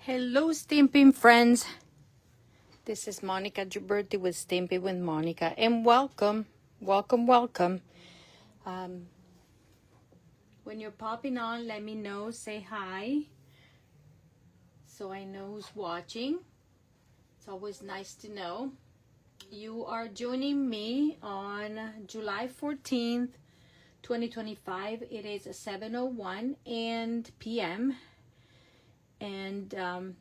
Hello, Stampin' friends. This is Monica Gilberti with Stampin' with Monica, and welcome. When you're popping on, let me know. Say hi, so I know who's watching. It's always nice to know. You are joining me on July 14th, 2025. It is 7:01 p.m. And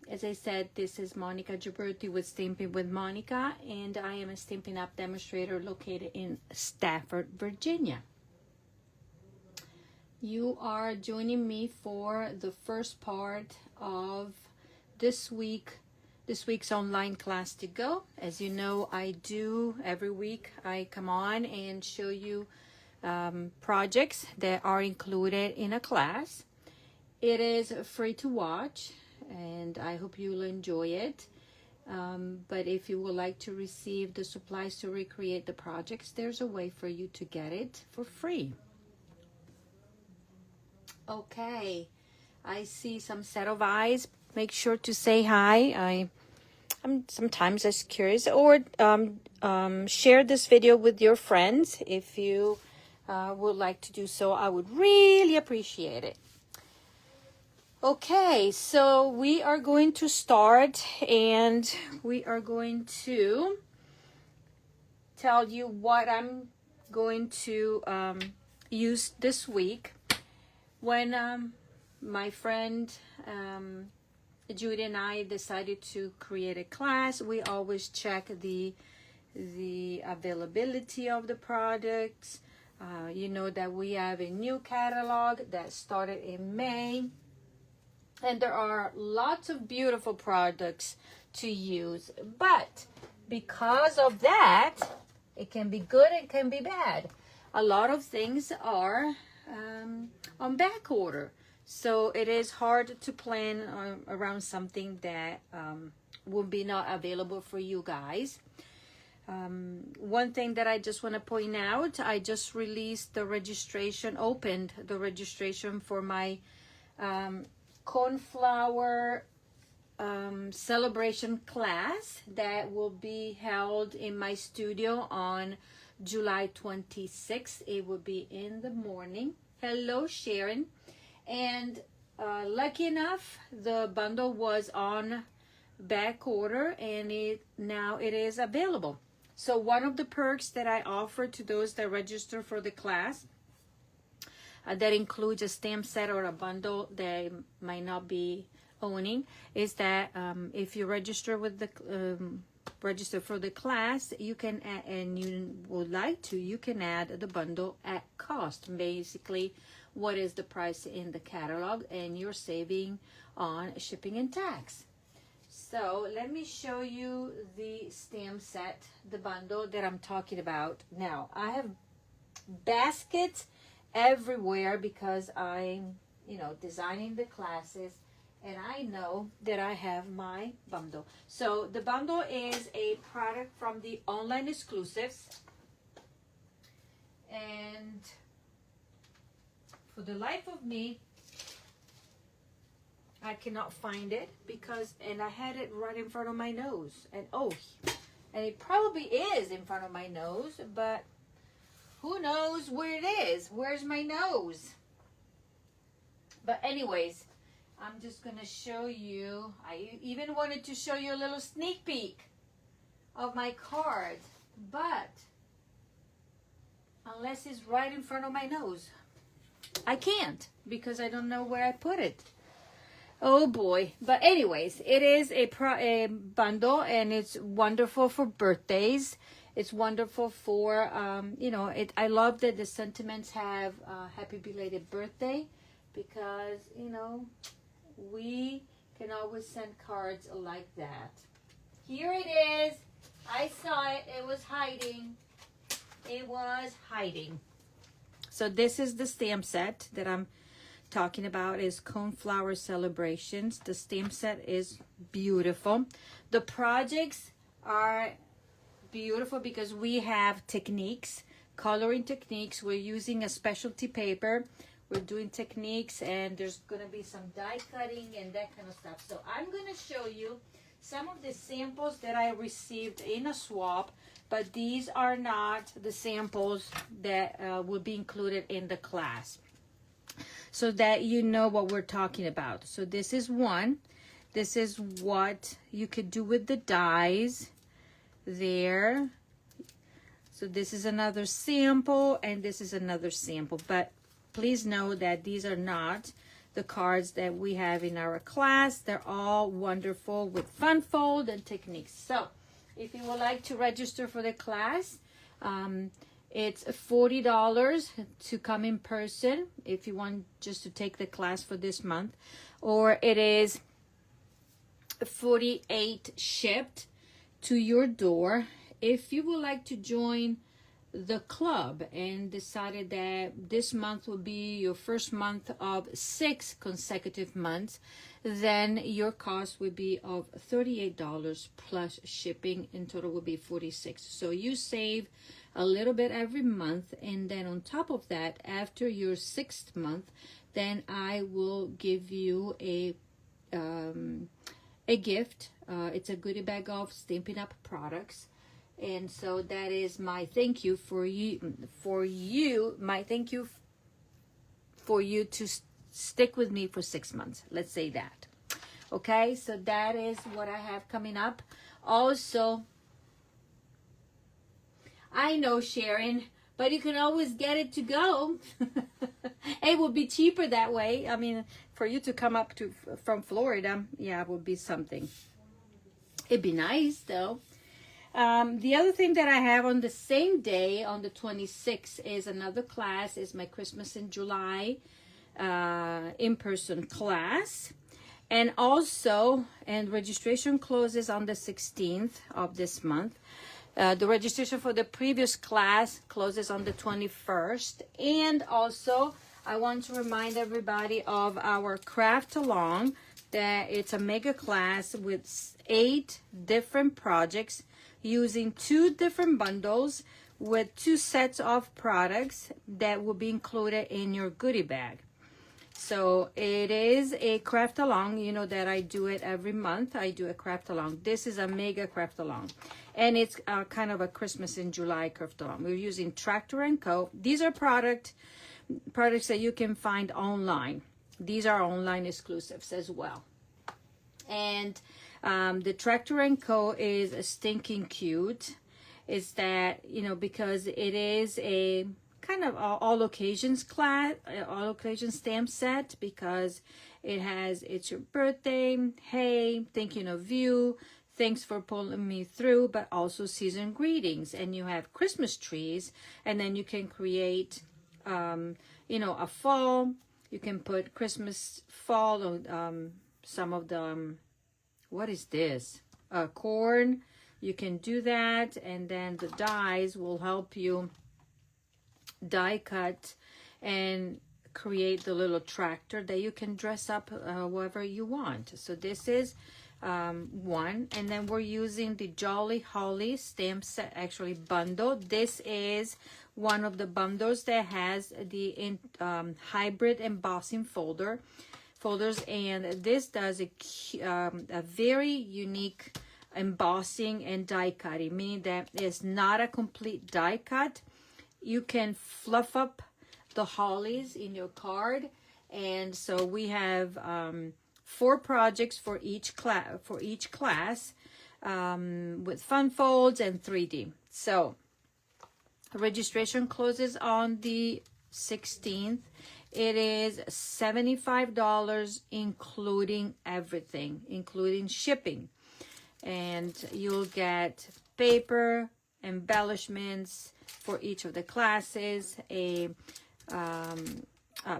as I said, this is Monica Gilberti with Stampin' with Monica, and I am a Stampin' Up demonstrator located in Stafford, Virginia. You are joining me for the first part of this week's online class to go. As you know, I do every week. I come on and show you projects that are included in a class. It is free to watch, and I hope you'll enjoy it. But if you would like to receive the supplies to recreate the projects, there's a way for you to get it for free. Okay, I see some set of eyes. Make sure to say hi. I'm sometimes just curious, or share this video with your friends if you would like to do so. I would really appreciate it. Okay, so we are going to start, and we are going to tell you what I'm going to use this week. When my friend Judy and I decided to create a class, we always check the availability of the products. You know that we have a new catalog that started in May. And there are lots of beautiful products to use. But because of that, it can be good, it can be bad. A lot of things are on back order. So it is hard to plan around something that will be not available for you guys. One thing that I just want to point out, I just released opened the registration for my cornflower celebration class that will be held in my studio on July 26th. It will be in the morning. Hello, Sharon. And lucky enough, the bundle was on back order, and now it is available. So one of the perks that I offer to those that register for the class, that includes a stamp set or a bundle they might not be owning, is that if you register with the register for the class, you can add, and you would like to, you can add the bundle at cost. Basically, what is the price in the catalog, and you're saving on shipping and tax. So let me show you the stamp set, the bundle that I'm talking about. Now, I have baskets everywhere because I'm, designing the classes, and I know that I have my bundle. So the bundle is a product from the online exclusives, and for the life of me, I cannot find it and I had it right in front of my nose, and it probably is in front of my nose, but who knows where it is? Where's my nose? But anyways, I'm just going to show you. I even wanted to show you a little sneak peek of my card. But unless it's right in front of my nose, I can't, because I don't know where I put it. Oh boy. But anyways, it is a bundle, and it's wonderful for birthdays. It's wonderful for, I love that the sentiments have happy belated birthday, because, we can always send cards like that. Here it is. I saw it. It was hiding. So this is the stamp set that I'm talking about, is Cornflower Celebrations. The stamp set is beautiful. The projects are beautiful because we have techniques, coloring techniques. We're using a specialty paper. we're doing techniques, and there's gonna be some die cutting and that kind of stuff. So I'm gonna show you some of the samples that I received in a swap, but these are not the samples that will be included in the class, so that you know what we're talking about. So this is one. This is what you could do with the dies there. So this is another sample, and this is another sample. But please know that these are not the cards that we have in our class. They're all wonderful with fun fold and techniques. So if you would like to register for the class, it's $40 to come in person if you want just to take the class for this month, or it is $48 shipped to your door. If you would like to join the club and decided that this month will be your first month of 6 consecutive months, then your cost would be of $38 plus shipping. In total will be $46. So you save a little bit every month, and then on top of that, after your 6th month, then I will give you a gift. It's a goodie bag of Stampin' Up products. And so that is my thank you for you, my thank you for you to stick with me for 6 months. Let's say that. Okay, so that is what I have coming up. Also, I know, Sharon, but you can always get it to go. It would be cheaper that way. I mean, for you to come up from Florida, yeah, it would be something. It'd be nice, though. The other thing that I have on the same day, on the 26th, is another class. Is my Christmas in July in-person class. And also, and registration closes on the 16th of this month. The registration for the previous class closes on the 21st. And also, I want to remind everybody of our craft along, that it's a mega class with 8 different projects using 2 different bundles with 2 sets of products that will be included in your goodie bag. So it is a craft along. You know that I do it every month. I do a craft along. This is a mega craft along, and it's kind of a Christmas in July craft along. We're using Tractor & Co. These are products that you can find online. These are online exclusives as well. And the Tractor & Co. is stinking cute. Is that, you know, because it is a kind of all occasions class, all occasion stamp set, because it has, it's your birthday, hey, thinking of you, thanks for pulling me through, but also season greetings. And you have Christmas trees, and then you can create, you know, a fall. You can put Christmas fall on some of the, what is this? Corn. You can do that, and then the dies will help you die cut and create the little tractor that you can dress up however you want. So this is one, and then we're using the Jolly Holly stamp set, actually bundle. This is one of the bundles that has the hybrid embossing folders, and this does a very unique embossing and die cutting, meaning that it's not a complete die cut. You can fluff up the hollies in your card, and so we have 4 projects for each class with fun folds and 3D. So registration closes on the 16th. It is $75 including everything, including shipping, and you'll get paper, embellishments for each of the classes, a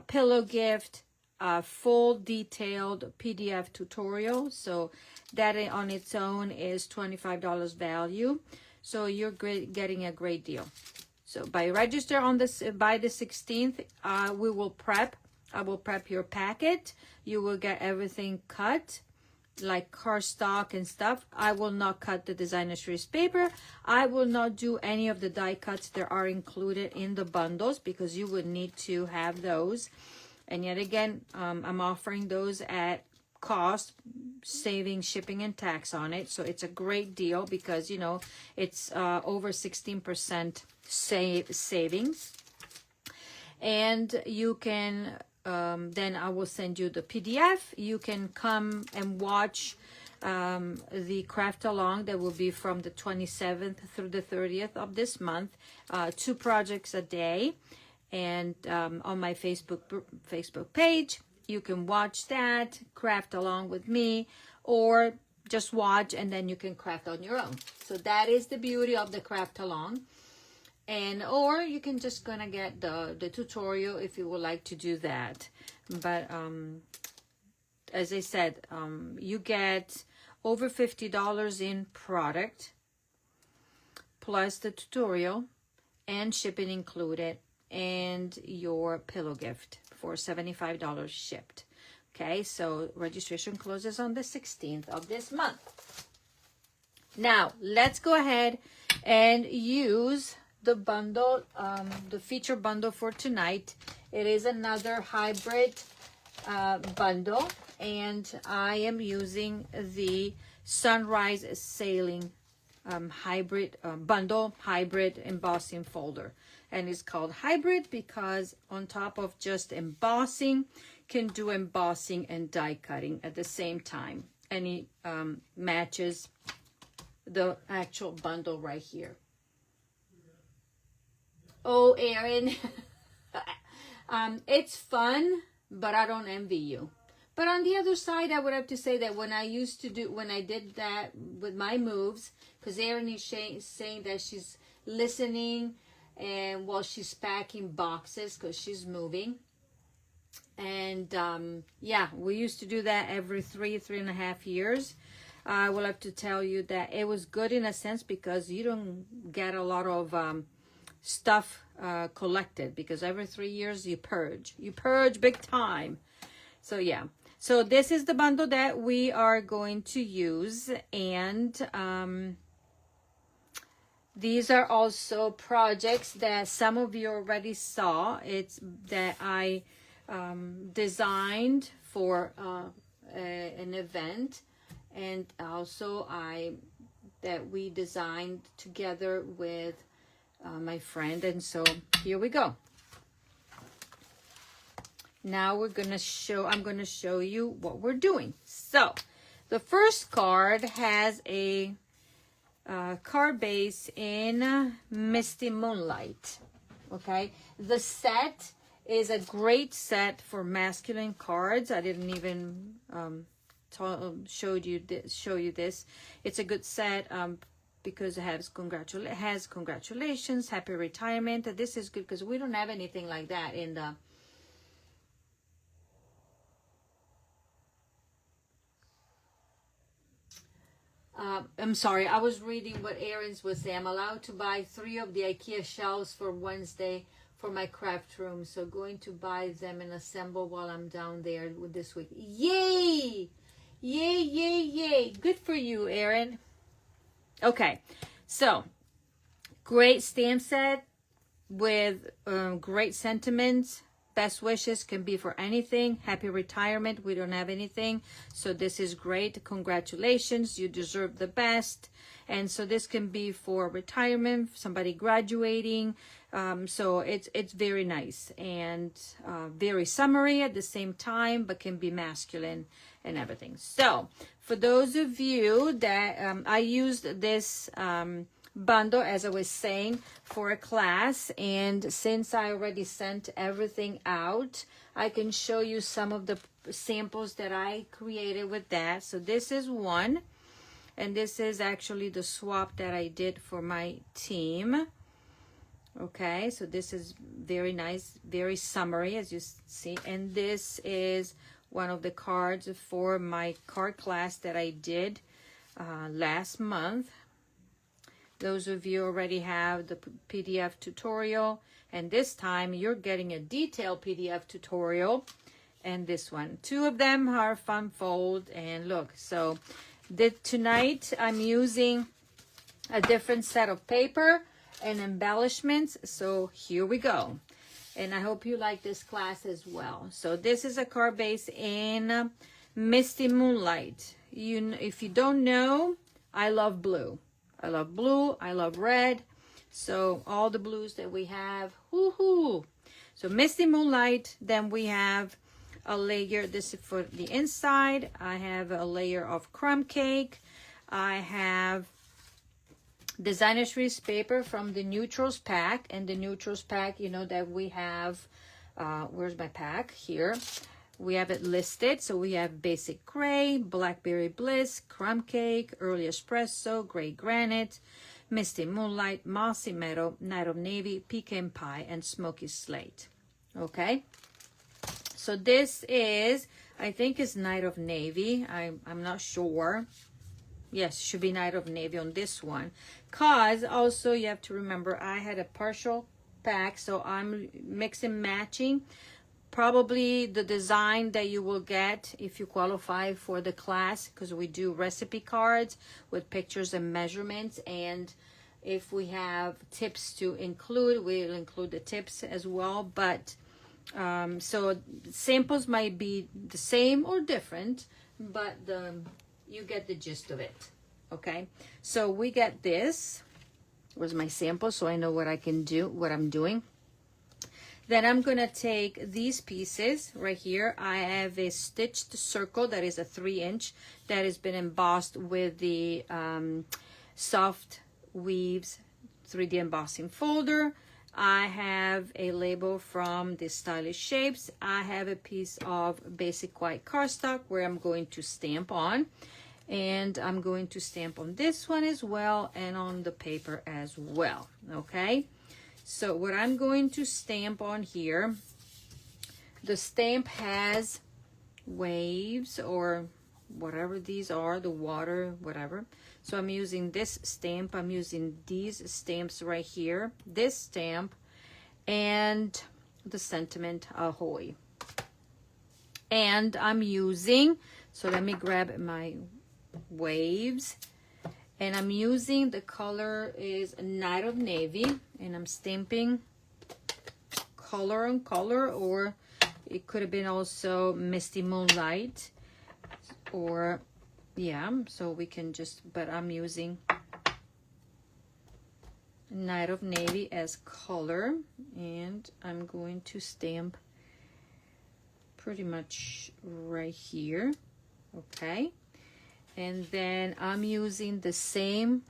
pillow gift, a full detailed PDF tutorial. So that on its own is $25 value. So you're getting a great deal. So by register on this by the 16th, we will prep. I will prep your packet. You will get everything cut, like cardstock and stuff. I will not cut the designer series paper. I will not do any of the die cuts that are included in the bundles, because you would need to have those. And yet again, I'm offering those at cost, saving shipping and tax on it. So it's a great deal because, you know, it's over 16% savings. And you can, then I will send you the PDF. You can come and watch the craft along that will be from the 27th through the 30th of this month, 2 projects a day. And on my Facebook page, you can watch that, craft along with me, or just watch and then you can craft on your own. So that is the beauty of the craft along. And or you can just gonna get the tutorial if you would like to do that. But as I said, you get over $50 in product plus the tutorial and shipping included, and your pillow gift for $75 shipped. Okay, so registration closes on the 16th of this month. Now let's go ahead and use the bundle, the feature bundle for tonight. It is another hybrid bundle, and I am using the Sunrise Sailing hybrid bundle, hybrid embossing folder. And it's called hybrid because on top of just embossing, can do embossing and die cutting at the same time. And it matches the actual bundle right here. Oh, Erin, it's fun, but I don't envy you. But on the other side, I would have to say that when I did that with my moves, because Erin is saying that she's listening and while she's packing boxes because she's moving. And yeah, we used to do that every 3.5 years. I will have to tell you that it was good in a sense because you don't get a lot of stuff collected, because every 3 years you purge big time. So yeah, so this is the bundle that we are going to use, and these are also projects that some of you already saw. It's that I designed for an event, and also that we designed together with my friend. And so here we go. Now I'm going to show you what we're doing. So the first card has a card base in Misty Moonlight. Okay, the set is a great set for masculine cards. I didn't even show you this. It's a good set because it has congratulations, happy retirement. This is good because we don't have anything like that in the I'm sorry, I was reading what Erin's was saying. I'm allowed to buy 3 of the IKEA shelves for Wednesday for my craft room. So going to buy them and assemble while I'm down there with this week. Yay! Yay, yay, yay. Good for you, Erin. Okay, so great stamp set with great sentiments. Best wishes can be for anything. Happy retirement. We don't have anything. So this is great. Congratulations. You deserve the best. And so this can be for retirement, somebody graduating. So it's very nice and very summery at the same time, but can be masculine and everything. So for those of you that I used this bundle, as I was saying, for a class, and since I already sent everything out, I can show you some of the samples that I created with that. So this is one, and this is actually the swap that I did for my team. Okay, so this is very nice, very summery, as you see, and this is one of the cards for my card class that I did last month. Those of you already have the PDF tutorial, and this time you're getting a detailed PDF tutorial. And this one, 2 of them are fun fold. And look, so tonight I'm using a different set of paper and embellishments. So here we go. And I hope you like this class as well. So this is a card base in Misty Moonlight. If you don't know, I love blue. I love blue. I love red. So all the blues that we have, woohoo! So Misty Moonlight. Then we have a layer. This is for the inside. I have a layer of crumb cake. I have Designer Series paper from the Neutrals pack. And the Neutrals pack, you know that we have, where's my pack? Here. We have it listed. So we have Basic Gray, Blackberry Bliss, Crumb Cake, Early Espresso, Gray Granite, Misty Moonlight, Mossy Meadow, Night of Navy, Pecan Pie, and Smoky Slate. Okay. So this is, I think it's Night of Navy. I'm not sure. Yes, should be Night of Navy on this one. Cause also you have to remember I had a partial pack, so I'm mixing matching. Probably the design that you will get if you qualify for the class, because we do recipe cards with pictures and measurements, and if we have tips to include, we'll include the tips as well. But so samples might be the same or different, but you get the gist of it. Okay, so we get this. Where's my sample so I know what I can do, what I'm doing. Then I'm gonna take these pieces right here. I have a stitched circle that is a 3-inch that has been embossed with the Soft Weaves 3D embossing folder. I have a label from the Stylish Shapes. I have a piece of basic white cardstock where I'm going to stamp on. And I'm going to stamp on this one as well and on the paper as well. Okay. So what I'm going to stamp on here, the stamp has waves or whatever these are, the water, whatever. So I'm using this stamp. I'm using these stamps right here, this stamp, and the sentiment Ahoy. And I'm using, so let me grab my waves. And I'm using, the color is Night of Navy, and I'm stamping color on color, or it could have been also Misty Moonlight, or yeah, so we can just, but I'm using Night of Navy as color, and I'm going to stamp pretty much right here. Okay. And then I'm using the same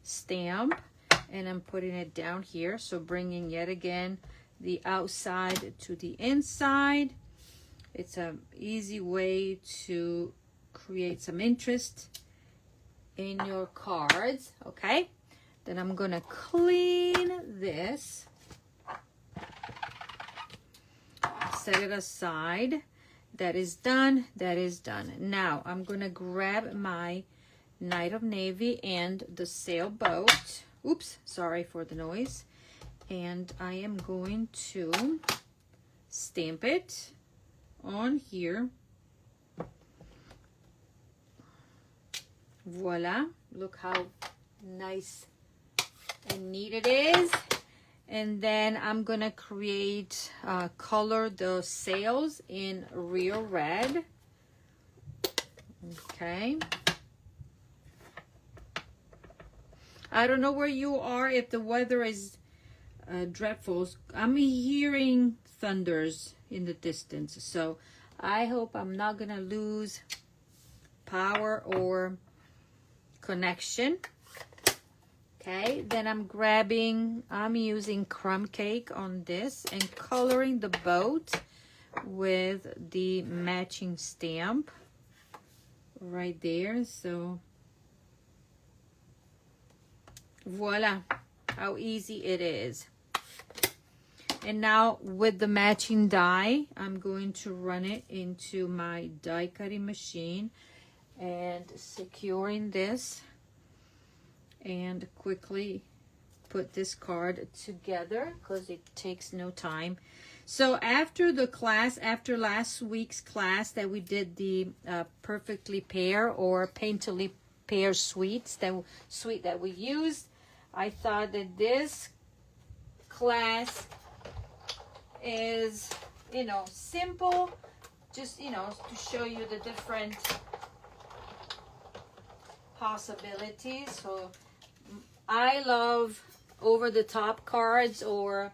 stamp and I'm putting it down here. So bringing yet again the outside to the inside. It's an easy way to create some interest in your cards. Okay. Then I'm going to clean this. Set it aside. That is done. That is done. Now I'm going to grab my Night of Navy and the sailboat. Oops, sorry for the noise. And I am going to stamp it on here. Voila. Look how nice and neat it is. And then I'm gonna create, color the sails in real red. Okay. I don't know where you are, if the weather is dreadful. I'm hearing thunders in the distance. So I hope I'm not gonna lose power or connection. Okay, then I'm using crumb cake on this and coloring the boat with the matching stamp right there. So voila, how easy it is. And now with the matching die, I'm going to run it into my die cutting machine and securing this. And quickly put this card together because it takes no time. So after the class, after last week's class that we did the Perfectly Pair or Painterly Pair suite that we used, I thought that this class is, you know, simple, just, you know, to show you the different possibilities. So I love over-the-top cards, or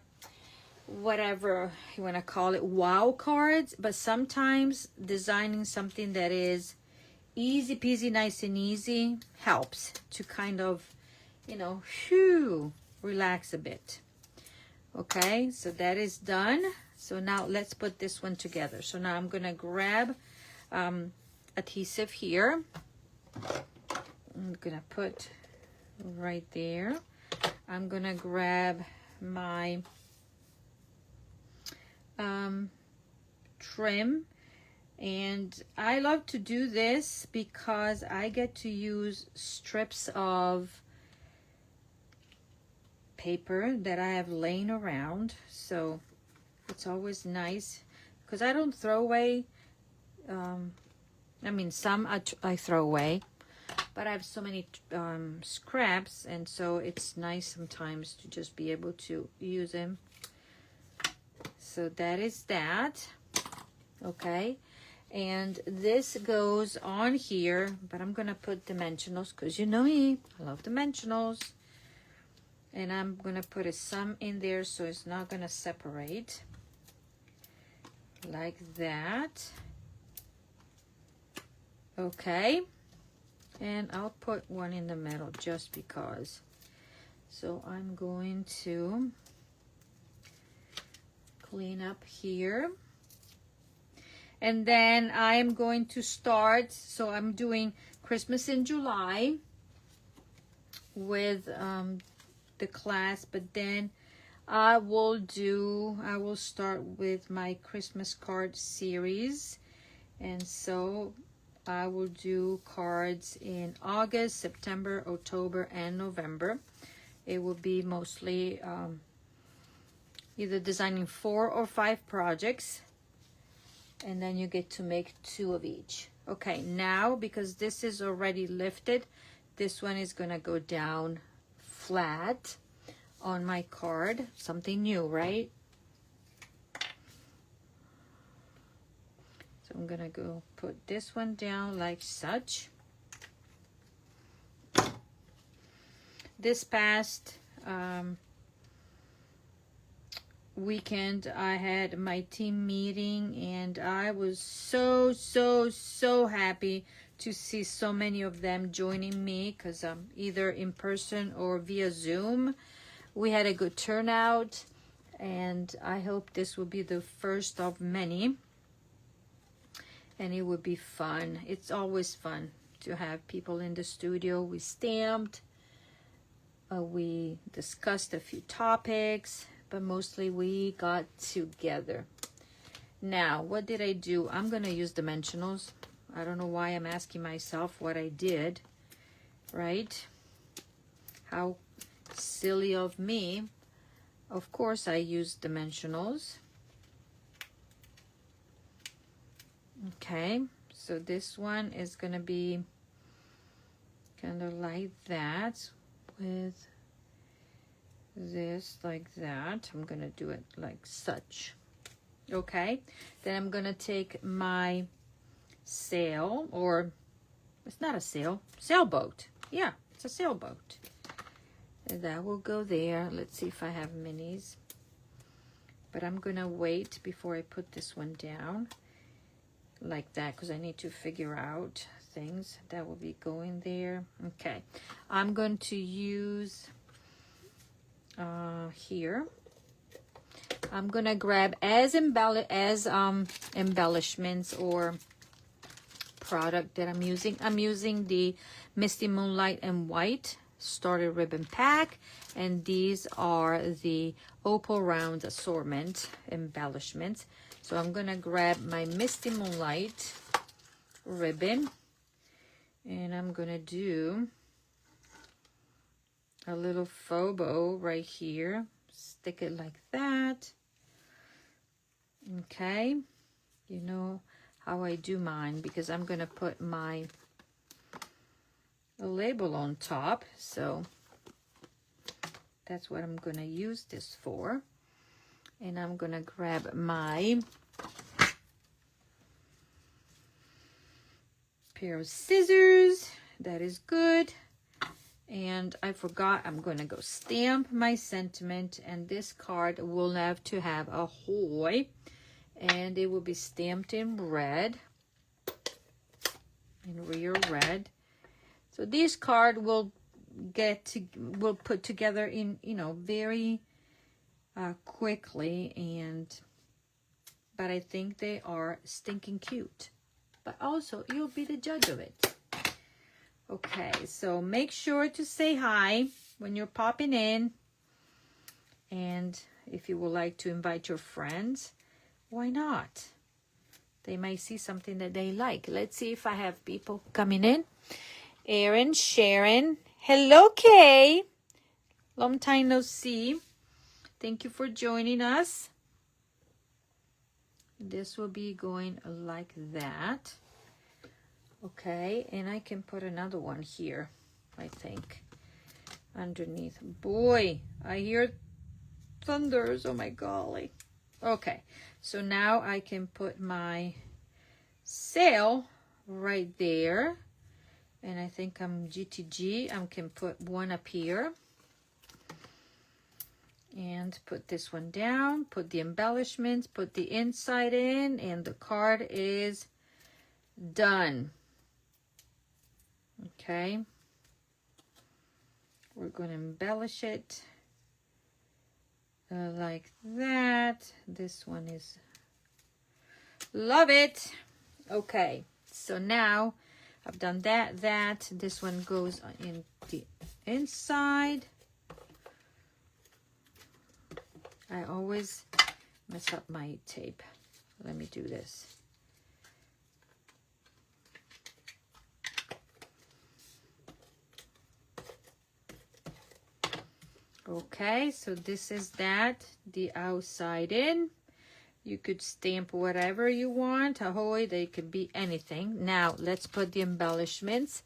whatever you want to call it, wow cards, but sometimes designing something that is easy peasy, nice and easy helps to kind of, you know, relax a bit. Okay, so that is done. So now let's put this one together. So now I'm gonna grab adhesive here. I'm gonna put right there. I'm gonna grab my trim, and I love to do this because I get to use strips of paper that I have laying around, so it's always nice because I don't throw away. I mean, some I throw away, but I have so many scraps, and so it's nice sometimes to just be able to use them. So that is that. Okay, and this goes on here, but I'm gonna put dimensionals because you know me, I love dimensionals. And I'm gonna put some in there so it's not gonna separate, like that. Okay, and I'll put one in the middle just because. So I'm going to clean up here, and then I'm going to start. So I'm doing Christmas in July with the class, but then I will start with my Christmas card series, and so I will do cards in August, September, October, and November. It will be mostly either designing 4 or 5 projects, and then you get to make 2 of each. Okay, now because this is already lifted, this one is gonna go down flat on my card. Something new, right? So I'm gonna go put this one down like such. This past weekend I had my team meeting, and I was so happy to see so many of them joining me, because either in person or via Zoom. We had a good turnout, and I hope this will be the first of many, and it would be fun. It's always fun to have people in the studio. We stamped, we discussed a few topics, but mostly we got together. Now, what did I do? I'm gonna use dimensionals. I don't know why I'm asking myself what I did, right? How silly of me. Of course I used dimensionals. Okay, so this one is gonna be kind of like that, with this like that. I'm gonna do it like such. Okay, then I'm gonna take my sail, or it's not a sail, sailboat. Yeah, it's a sailboat. And that will go there. Let's see if I have minis, but I'm gonna wait before I put this one down like that, because I need to figure out things that will be going there. Okay, I'm going to use here, I'm gonna grab as embellishments or product that I'm using. I'm using the Misty Moonlight and White Starter Ribbon Pack, and these are the Opal Rounds Assortment embellishments. So I'm gonna grab my Misty Moonlight ribbon, and I'm gonna do a little faux bow right here. Stick it like that. Okay, you know how I do mine, because I'm gonna put my label on top, so that's what I'm gonna use this for. And I'm gonna grab my pair of scissors. That is good. And I forgot, I'm gonna go stamp my sentiment, and this card will have to have a ahoy, and it will be stamped in red, in real red. So this card will we'll put together in, you know, very quickly, but I think they are stinking cute. But also, you'll be the judge of it. Okay, so make sure to say hi when you're popping in. And if you would like to invite your friends, why not? They might see something that they like. Let's see if I have people coming in. Erin, Sharon. Hello, Kay. Long time no see. Thank you for joining us. This will be going like that. Okay, and I can put another one here, I think, underneath. Boy, I hear thunders. Oh my golly. Okay, so now I can put my sail right there. And I think I'm GTG. I can put one up here. And put this one down. Put the embellishments. Put the inside in. And the card is done. Okay. We're going to embellish it like that. This one is... Love it. Okay. So now... I've done that. This one goes in the inside. I always mess up my tape. Let me do this. Okay, so this is that, the outside in. You could stamp whatever you want. Ahoy, they could be anything. Now, let's put the embellishments.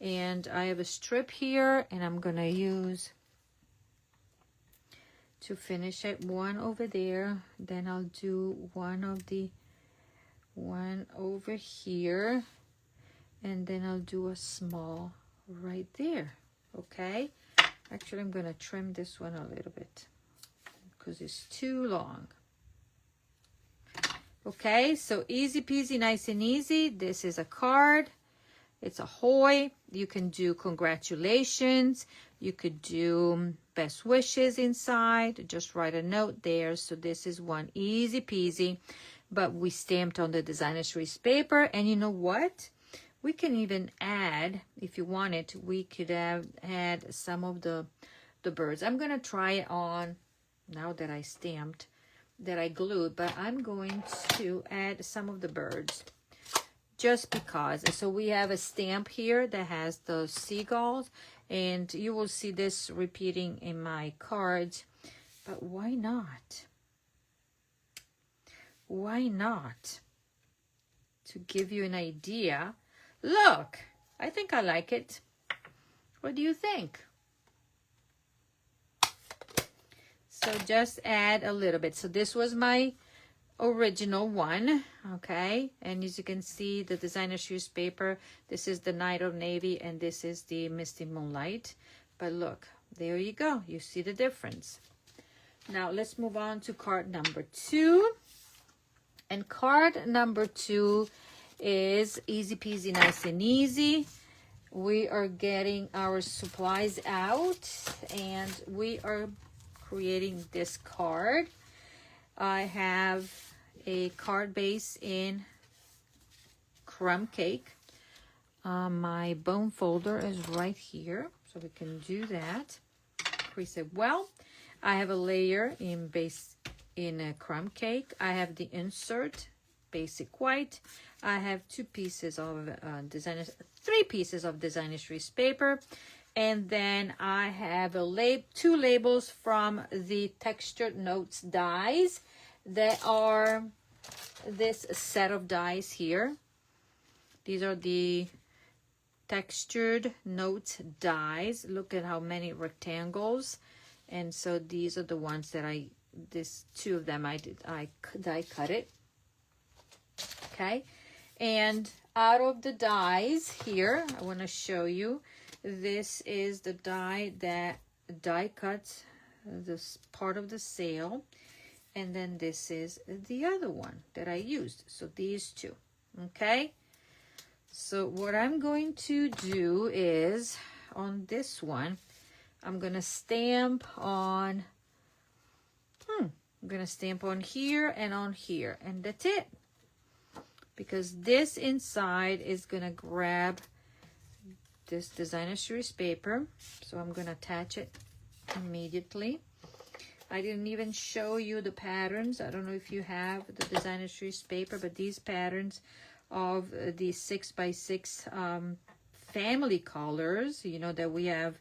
And I have a strip here, and I'm going to use to finish it one over there. Then I'll do one over here. And then I'll do a small right there. Okay? Actually, I'm going to trim this one a little bit because it's too long. Okay, so easy peasy, nice and easy. This is a card. It's ahoy. You can do congratulations. You could do best wishes inside. Just write a note there. So this is one easy peasy. But we stamped on the designer series paper. And you know what? We can even add, if you wanted, we could have add some of the birds. I'm going to try it on, now that I stamped, that I glued, but I'm going to add some of the birds just because. So we have a stamp here that has the seagulls, and you will see this repeating in my cards, but why not? Why not? To give you an idea. Look, I think I like it. What do you think? So just add a little bit. So this was my original one, okay? And as you can see, the designer series paper, this is the Night of Navy, and this is the Misty Moonlight. But look, there you go. You see the difference. Now let's move on to card number 2. And card number 2 is easy peasy, nice and easy. We are getting our supplies out, and we are creating this card. I have a card base in crumb cake. My bone folder is right here, so we can do that. Crease it well. I have a layer in base in a crumb cake. I have the insert, basic white. I have 2 pieces of three pieces of designer series paper. And then I have 2 labels from the Textured Notes dies that are this set of dies here. These are the Textured Notes dies. Look at how many rectangles. And so these are the ones that I this 2 of them I die cut it. Okay, and out of the dies here, I want to show you, this is the die that die cuts this part of the sail, and then this is the other one that I used. So these 2. Okay, so what I'm going to do is on this one, I'm gonna stamp on I'm gonna stamp on here and on here, and that's it, because this inside is gonna grab this designer series paper. So I'm gonna attach it immediately. I didn't even show you the patterns. I don't know if you have the designer series paper, but these patterns of the 6x6 family colors, you know that we have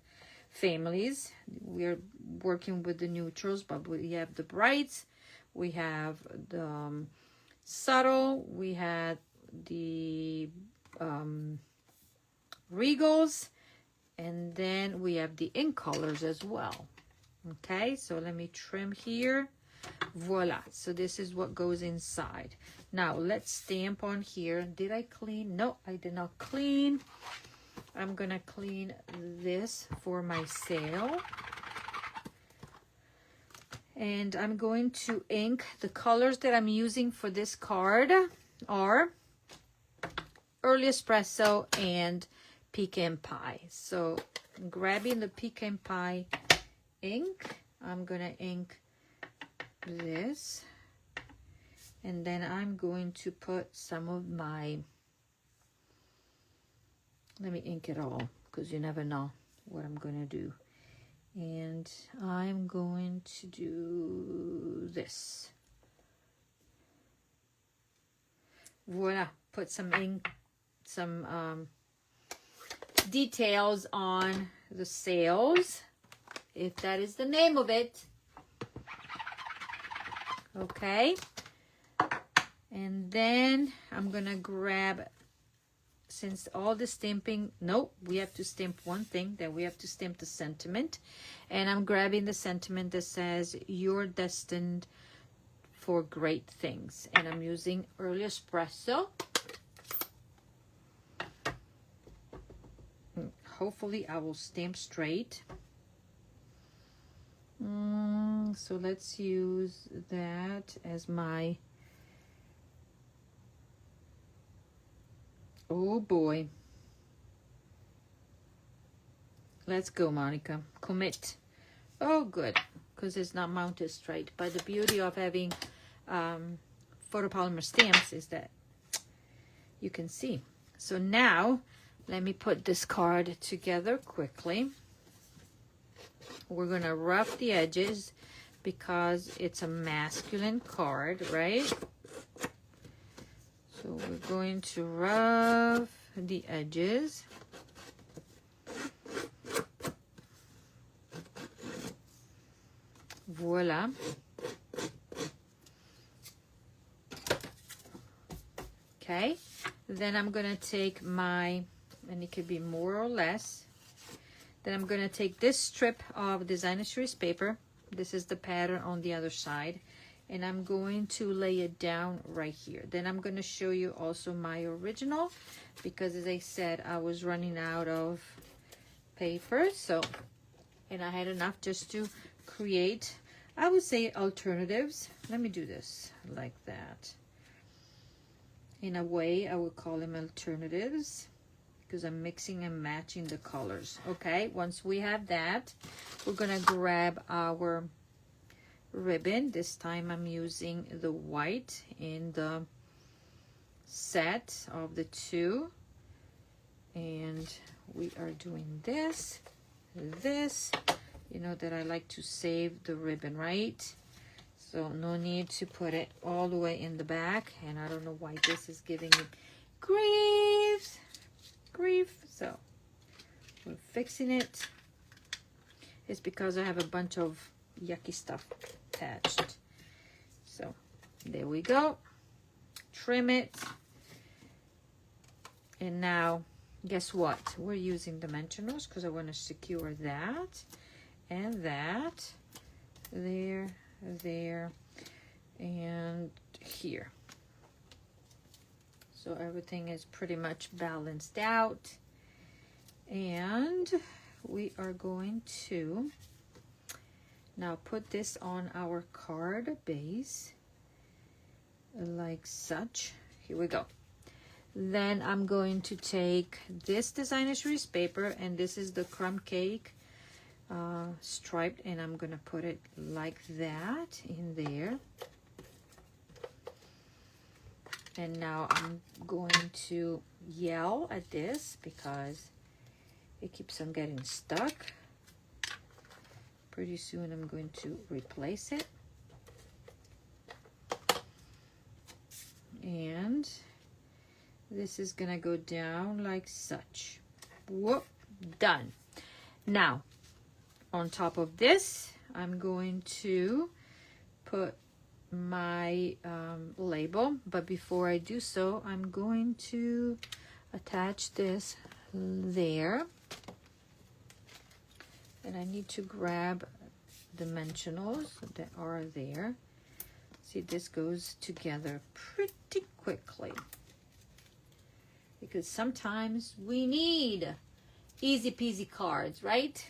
families. We're working with the neutrals, but we have the brights, we have the subtle, we had the regals, and then we have the ink colors as well. Okay, so let me trim here. Voila, so this is what goes inside. Now let's stamp on here. Did I clean? No, I did not clean. I'm gonna clean this for my sail, and I'm going to ink. The colors that I'm using for this card are Early Espresso and Pecan Pie. So I'm grabbing the Pecan Pie ink, I'm gonna ink this, and then I'm going to put some of my, let me ink it all, because you never know what I'm gonna do. And I'm going to do this. Voila, put some ink, some details on the sails, if that is the name of it. Okay, and then I'm gonna grab, since all the stamping, nope, we have to stamp one thing, then we have to stamp the sentiment, and I'm grabbing the sentiment that says you're destined for great things, and I'm using Early Espresso. Hopefully I will stamp straight. So let's use that as my, oh boy. Let's go, Monica. Commit. Oh, good, because it's not mounted straight. But the beauty of having photopolymer stamps is that you can see. So now, let me put this card together quickly. We're going to rough the edges because it's a masculine card, right? So we're going to rough the edges. Voila. Okay, then I'm going to take my, and it could be more or less, then I'm going to take this strip of designer series paper. This is the pattern on the other side, and I'm going to lay it down right here. Then I'm going to show you also my original, because as I said, I was running out of paper, so, and I had enough just to create, I would say, alternatives. Let me do this like that. In a way, I would call them alternatives, because I'm mixing and matching the colors. Okay, once we have that, we're gonna grab our ribbon. This time I'm using the white in the set of the 2, and we are doing this. You know that I like to save the ribbon, right? So no need to put it all the way in the back, and I don't know why this is giving me grief. So we're fixing it. It's because I have a bunch of yucky stuff attached. So there we go. Trim it. And now guess what, we're using dimensionals because I want to secure that and that there there, and here. So everything is pretty much balanced out. And we are going to now put this on our card base like such. Here we go. Then I'm going to take this designer series paper, and this is the crumb cake striped, and I'm gonna put it like that in there. And now I'm going to yell at this because it keeps on getting stuck. Pretty soon I'm going to replace it. And this is gonna go down like such. Whoop, done. Now, on top of this, I'm going to put my label, but before I do so, I'm going to attach this there. And I need to grab dimensionals that are there. See, this goes together pretty quickly, because sometimes we need easy peasy cards, right?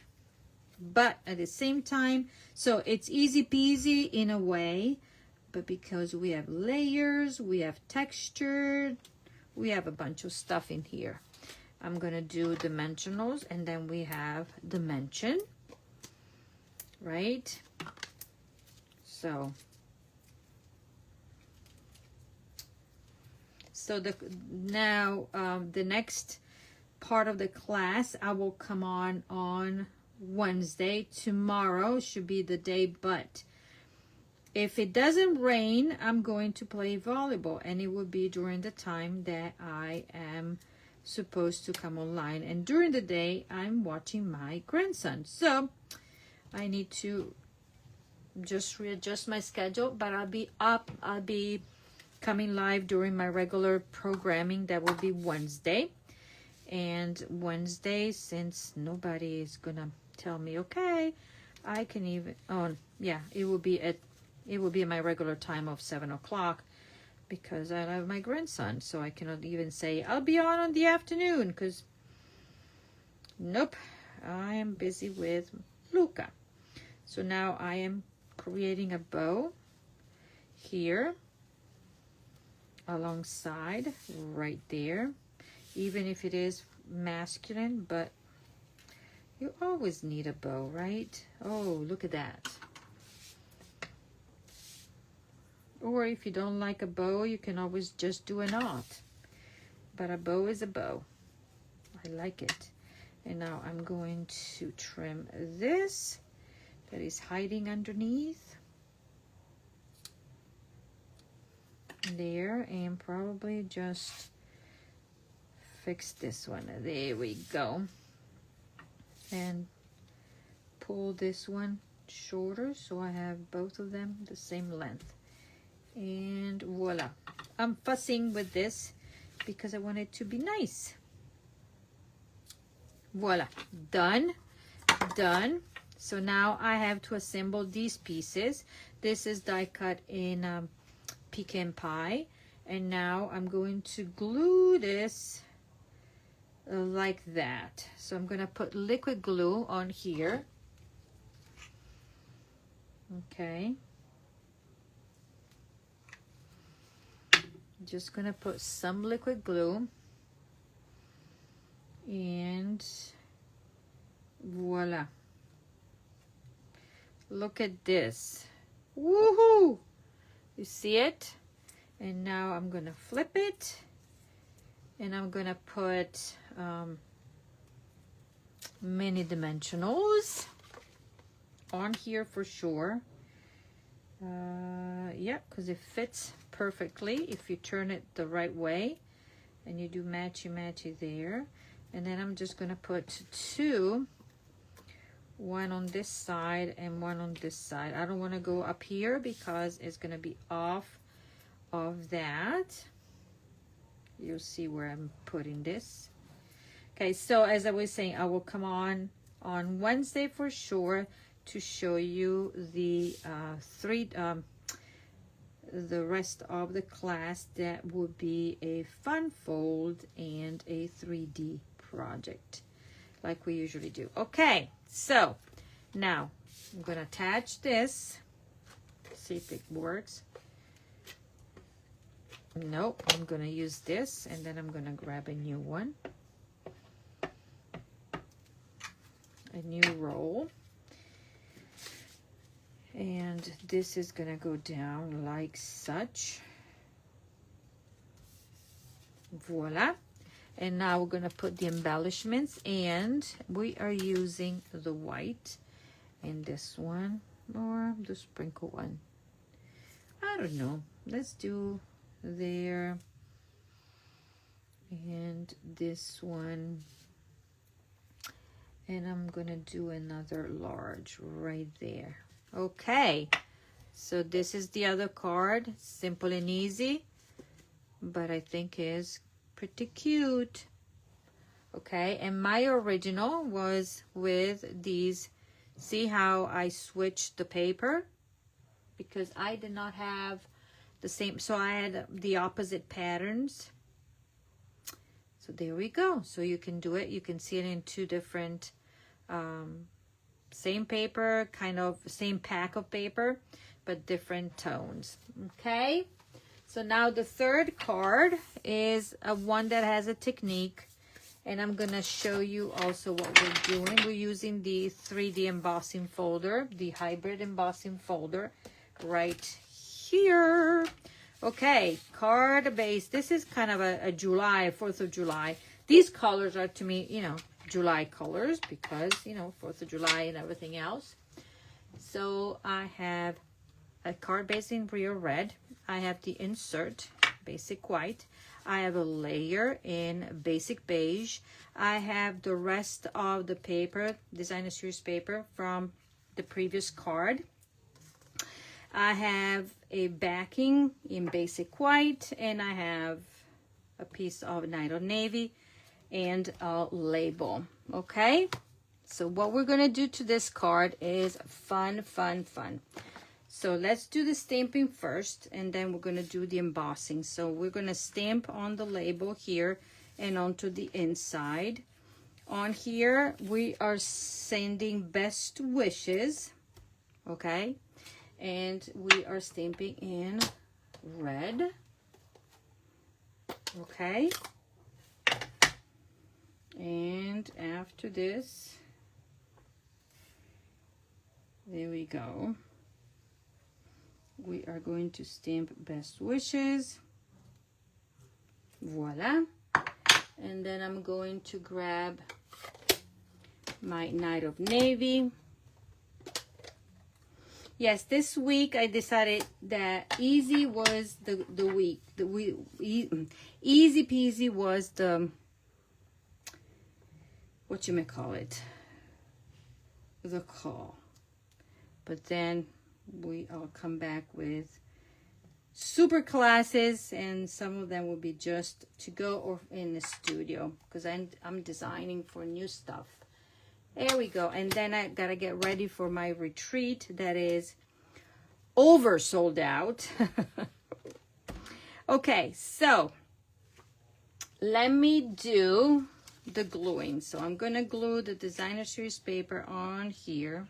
But at the same time, so it's easy peasy in a way, but because we have layers, we have texture, we have a bunch of stuff in here. I'm gonna do dimensionals, and then we have dimension, right? So the next part of the class, I will come on Wednesday. Tomorrow should be the day, but if it doesn't rain, I'm going to play volleyball, and it will be during the time that I am supposed to come online, and during the day I'm watching my grandson. So I need to just readjust my schedule, but I'll be coming live during my regular programming. That will be Wednesday. And Wednesday, since nobody is gonna tell me, okay, I can even, oh yeah, it will be at my regular time of 7 o'clock, because I have my grandson. So I cannot even say I'll be on the afternoon, because nope, I am busy with Luca. So now I am creating a bow here alongside right there, even if it is masculine, but you always need a bow, right? Oh, look at that. Or if you don't like a bow, you can always just do a knot, but a bow is a bow. I like it. And now I'm going to trim this that is hiding underneath there, and probably just fix this one. There we go. And pull this one shorter so I have both of them the same length. And voila. I'm fussing with this because I want it to be nice. Voila. Done. Done. So now I have to assemble these pieces. This is die cut in pecan pie. And now I'm going to glue this like that. So I'm going to put liquid glue on here. Okay. Just going to put some liquid glue. And voila. Look at this. Woohoo! You see it? And now I'm going to flip it. And I'm going to put mini dimensionals on here for sure. Yeah, because it fits perfectly if you turn it the right way. And you do matchy-matchy there. And then I'm just going to put two. One on this side and one on this side. I don't want to go up here because it's going to be off of that. You'll see where I'm putting this. Okay, so as I was saying, I will come on Wednesday for sure to show you the the rest of the class. That would be a fun fold and a 3D project like we usually do. Okay, so now I'm gonna attach this, see if it works. Nope, I'm gonna use this, and then I'm gonna grab a new one, a new roll, and this is gonna go down like such. Voila. And now we're gonna put the embellishments, and we are using the white in this one, or the sprinkle one. I don't know, let's do there, and this one, and I'm gonna do another large right there. Okay, so this is the other card, simple and easy, but I think is pretty cute. Okay, and my original was with these. See how I switched the paper, because I did not have the same, so I had the opposite patterns. So there we go. So you can do it, you can see it in two different same paper, kind of same pack of paper, but different tones. Okay, so now the third card is one that has a technique, and I'm gonna show you also what we're doing. We're using the 3D embossing folder, the hybrid embossing folder right here. Okay, card base. This is kind of a July, 4th of July. These colors are, to me, you know, July colors, because, you know, 4th of July and everything else. So I have a card base in real red. I have the insert, basic white. I have a layer in basic beige. I have the rest of the paper, designer series paper from the previous card. I have a backing in basic white, and I have a piece of Night of Navy and a label. Okay, so what we're gonna do to this card is fun. So let's do the stamping first, and then we're gonna do the embossing. So we're gonna stamp on the label here and onto the inside. On here, we are sending best wishes, okay? And we are stamping in red, okay? And after this, there we go. We are going to stamp best wishes. Voila. And then I'm going to grab my Night of Navy. Yes, this week I decided that easy was the week. Easy peasy was the, what you may call it, the call. But then I'll come back with super classes, and some of them will be just to go or in the studio, because I'm designing for new stuff. There we go. And then I gotta get ready for my retreat that is over sold out. Okay, so let me do the gluing. So I'm gonna glue the designer series paper on here.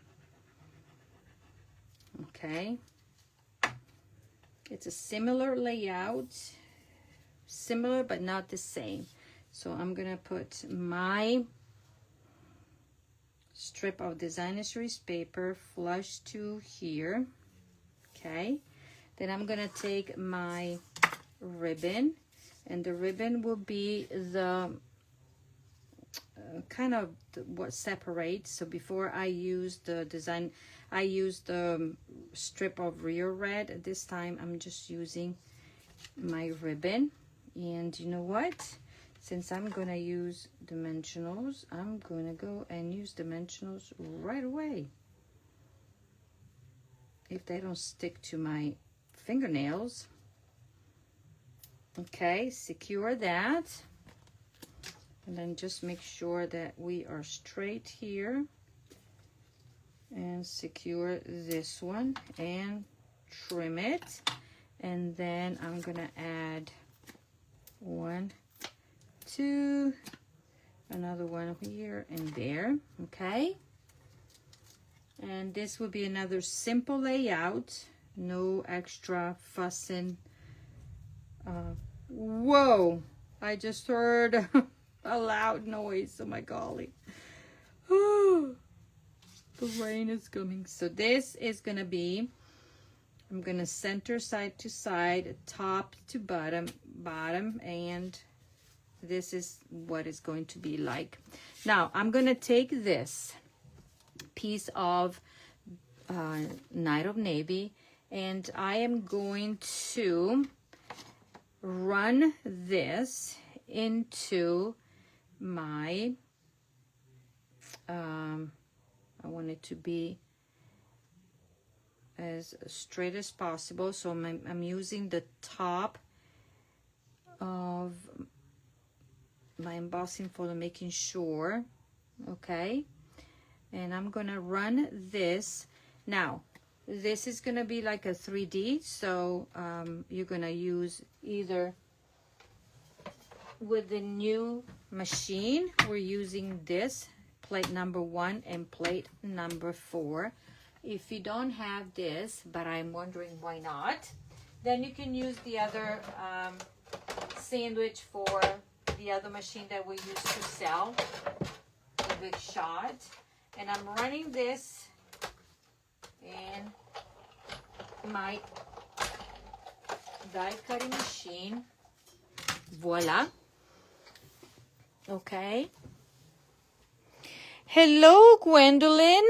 Okay, it's a similar layout, similar but not the same. So I'm gonna put my strip of designer series paper flush to here. Okay, then I'm gonna take my ribbon, and the ribbon will be the kind of what separates. So before I use the design, I used the strip of real red. This time I'm just using my ribbon. And you know what? Since I'm gonna use dimensionals, I'm gonna go and use dimensionals right away, if they don't stick to my fingernails. Okay, secure that. And then just make sure that we are straight here. and secure this one and trim it. And then I'm gonna add 1, 2, another one over here and there. Okay, and this will be another simple layout, no extra fussing. Whoa, I just heard a loud noise. Oh my golly. The rain is coming. So this is gonna be, I'm gonna center side to side, top to bottom, and this is what it's going to be like. Now I'm gonna take this piece of Night of Navy, and I am going to run this into my I want it to be as straight as possible, so I'm using the top of my embossing folder, making sure. Okay, and I'm gonna run this. Now this is gonna be like a 3D, so you're gonna use either with the new machine, we're using this plate number 1 and plate number 4. If you don't have this, but I'm wondering why not, then you can use the other sandwich for the other machine that we used to sell, the Big Shot. And I'm running this in my die cutting machine. Voila. Okay. Hello, Gwendolyn.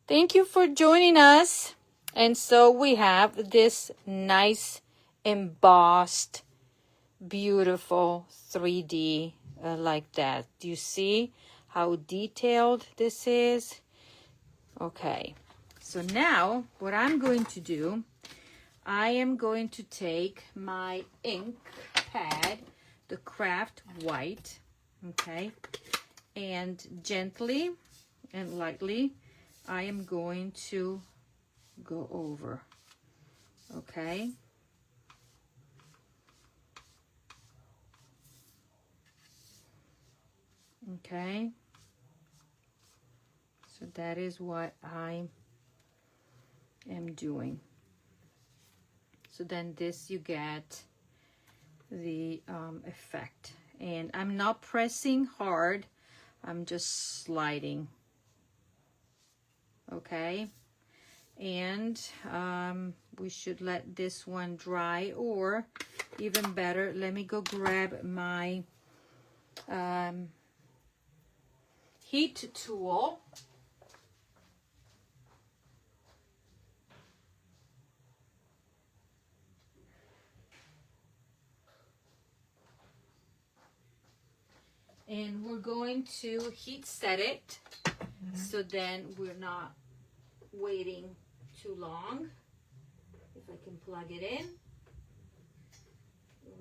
Thank you for joining us. And so we have this nice embossed, beautiful 3D like that. Do you see how detailed this is? Okay. So now what I'm going to do, I am going to take my ink pad, the Craft White, okay, and gently and lightly I am going to go over, okay. Okay, so that is what I am doing. So then this, you get the effect. And I'm not pressing hard, I'm just sliding. Okay, and we should let this one dry, or even better, let me go grab my heat tool. And we're going to heat set it, so then we're not waiting too long. If I can plug it in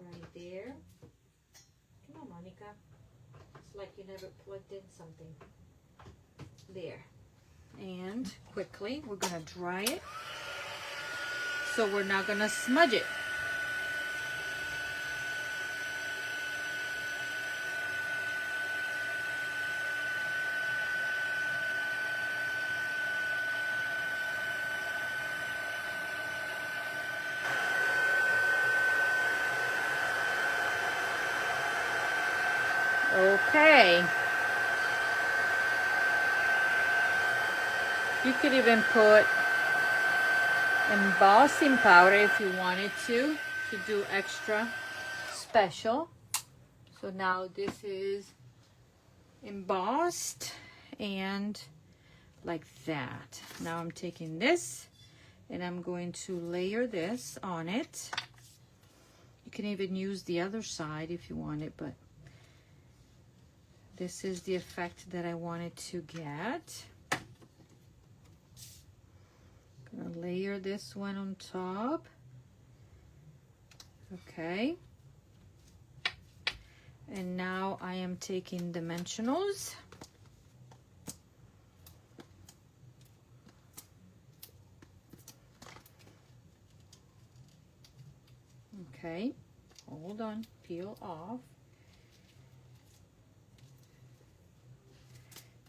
right there. Come on, Monica. It's like you never plugged in something. There. And quickly, we're gonna dry it, so we're not gonna smudge it. Okay. You could even put embossing powder if you wanted to do extra special. So now this is embossed and like that. Now I'm taking this and I'm going to layer this on it. You can even use the other side if you want it, but this is the effect that I wanted to get. Gonna layer this one on top. Okay. And now I am taking dimensionals Okay, hold on, peel off.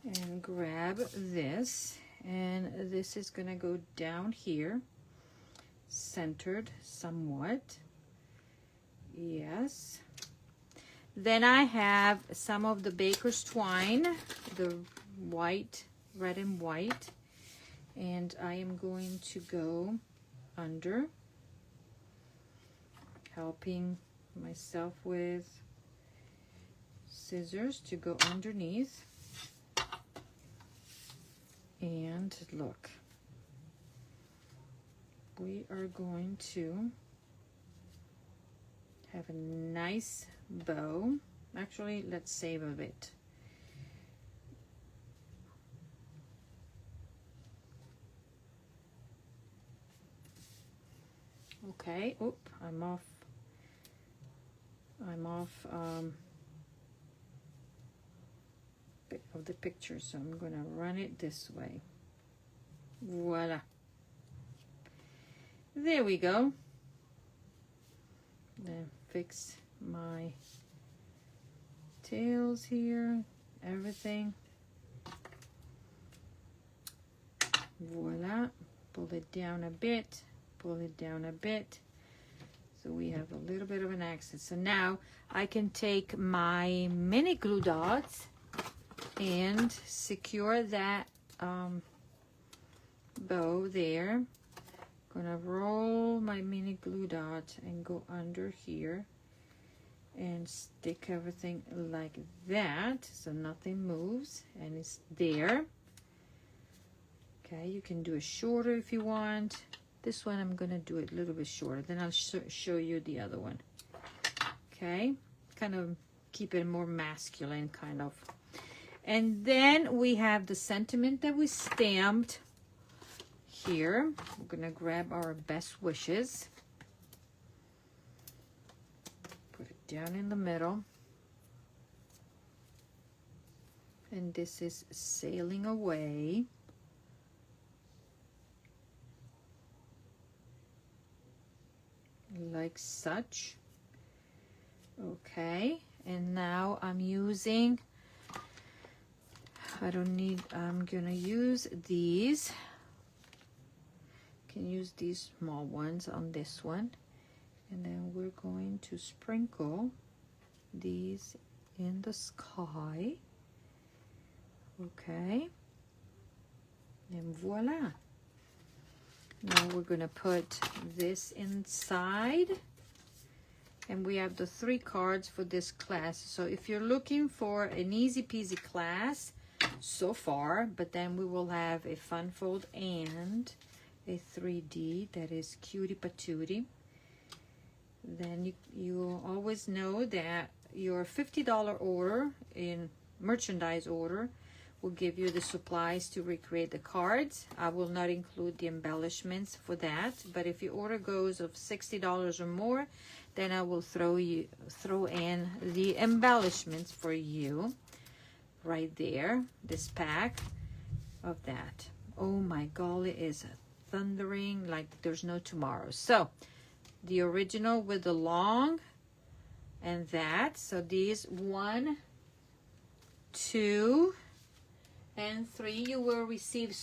And grab this, and this is gonna go down here, centered somewhat. Yes. Then I have some of the baker's twine, the white, red and white, and I am going to go under, helping myself with scissors to go underneath. And look, we are going to have a nice bow. Actually, let's save a bit. Okay, oop, I'm off of the picture, so I'm gonna run it this way. Voila, there we go. Then fix my tails here, everything. Voila, pull it down a bit, pull it down a bit, so we have a little bit of an accent. So now I can take my mini glue dots and secure that bow there. Gonna roll my mini glue dot and go under here and stick everything like that so nothing moves and it's there. Okay, you can do it shorter if you want. This one I'm gonna do it a little bit shorter, then I'll show you the other one. Okay, kind of keep it more masculine kind of. And then we have the sentiment that we stamped here. We're gonna grab our best wishes, put it down in the middle, and this is sailing away. Like such. Okay, and now I'm using, I'm gonna use these. Can use these small ones on this one, and then we're going to sprinkle these in the sky. Okay, and voila. Now we're gonna put this inside, and we have the 3 cards for this class. So if you're looking for an easy peasy class so far, but then we will have a fun fold and a 3D that is cutie patootie. Then you always know that your $50 order in merchandise order will give you the supplies to recreate the cards. I will not include the embellishments for that, but if your order goes of $60 or more, then I will throw in the embellishments for you right there, this pack of that. Oh my golly, is thundering like there's no tomorrow. So the original with the long and that, so these 1, 2, and 3, you will receive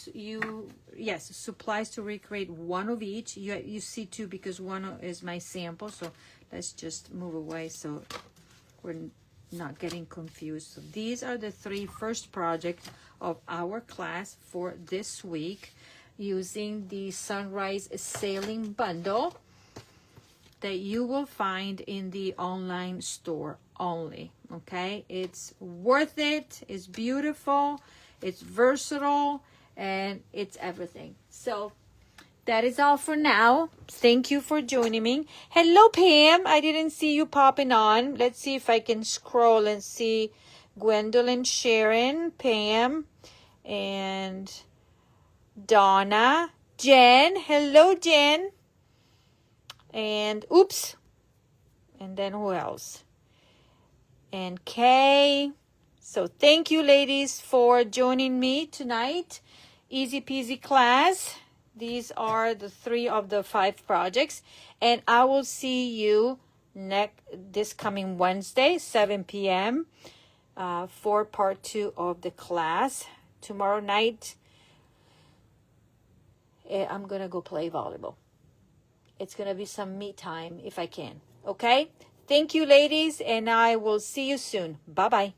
supplies to recreate 1 of each. You see 2 because 1 is my sample, so let's just move away so we're not getting confused. So these are the 3 first projects of our class for this week, using the Sunrise Sailing Bundle that you will find in the online store only. Okay, it's worth it, it's beautiful, it's versatile, and it's everything. So that is all for now. Thank you for joining me. Hello, Pam. I didn't see you popping on. Let's see if I can scroll and see Gwendolyn, Sharon, Pam, and Donna, Jen. Hello, Jen. And oops. And then who else? And Kay. So thank you, ladies, for joining me tonight. Easy peasy class. These are the 3 of the 5 projects. And I will see you this coming Wednesday, 7 p.m. For part 2 of the class. Tomorrow night, I'm going to go play volleyball. It's going to be some me time if I can. Okay? Thank you, ladies, and I will see you soon. Bye-bye.